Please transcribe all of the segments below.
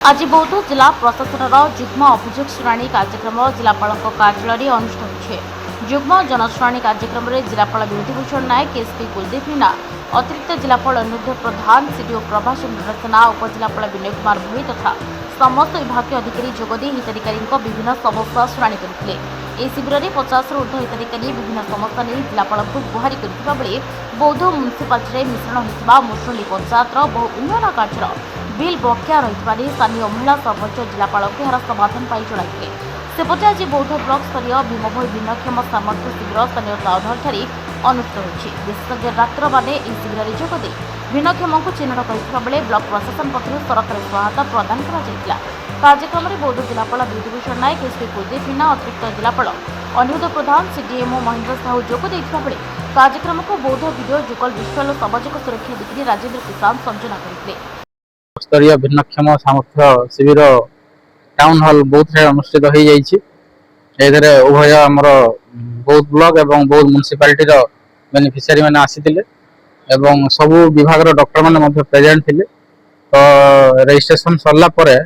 आज बौद्ध जिला प्रशासन जुग्म अभियोग शुणाणी कार्यक्रम जिलापाल कार्यालय अनुष्ठित होइछे। जुग्म जनशुणाणी कार्यक्रम में जिलापाल विभूतिभूषण नायक, एसपी कुलदीप मीना, अतिरिक्त जिलापाल अनिरुद्ध प्रधान, सीडीओ प्रभास चंद्र सेना, उपजिलापाल विनय कुमार भोई तथा समस्त विभाग अधिकारी जोगदे हिताधिकारी विभिन्न समस्या शुणाणी करथिले। ए शिविर में 50 ऊर्ध्व हिताधिकारी विभिन्न समस्या नहीं जिलापाल को गुहारि करथिबा बेले बौद्ध म्युनिसिपालिटी मिश्रण होइतिबा मुसुली पंचायत बहु उन्नयन कार्य बिल बकेया रही स्थानीय महिला सरपंच जिलापाल को यार समाधान पाई जणाइले। सेपटे आज बौद्ध ब्लक स्तरीय भीमभोई भिन्नक्षम सामर्थ्य शिविर स्थानीय टाउनहल अनुष्ठित होइछि। विशेषज्ञ डाक्तर मैंने इस शिविर में जोगदे भिन्नक्षम को चिन्हट करथिबा बेले ब्लॉक प्रशासन पक्षरु सरकारी सहायता प्रदान करा जायतिला। कार्यक्रम में बौद्ध जिलापाल विभूतिभूषण नायक, एसपी कुलदीप मीना, अतिरिक्त जिलापाल अनिरुद्ध प्रधान, सीडीएमओ महेन्द्र साहू जोग देइथिबा बेले कार्यक्रम को बौद्ध वीडियो जुगल विश्वाल सामाजिक सुरक्षा अधिकारी राजेंद्र किसान संयोजन करथिले। स्तरीय भिन्नक्षम सामर्थ्य शिविर टाउन हॉल बौद्ध अनुष्ठित हो जाइए। उभय आमर बौद्ध ब्लॉक एवं बौद्ध म्युनिसिपालिटी बेनिफिशियरी मैंने आसीथिले एवं सबु विभाग डॉक्टर मैंने प्रेजेंट थिले। तो रजिस्ट्रेशन सरला परे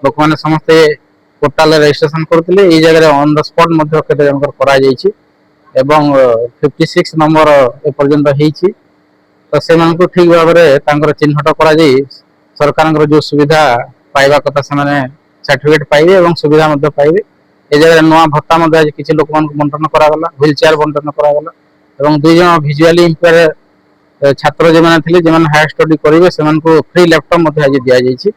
लोक मैंने समस्ते पोर्टाल रजिस्ट्रेशन करथिले। ए जगह ऑन द स्पॉट मध्य केते जनकर करा जाइछि एवं 56 नंबर ए पर्यंत हेछि। तो से मानको ठीक भाव में तांकर चिन्हट करा जाई सरकार जो सुविधा पाइबा कथा से सर्टिफिकेट पाइबे और सुविधा पाइबे। ए जगह नुआ भत्ता आज किसी लोक बंटन करागला, व्हील चेयर बंटन करागला और 2 जन भिजुआली इम्पेयर छात्र जो हायर स्टडी करेंगे से फ्री लैपटॉप आज दि जाइए।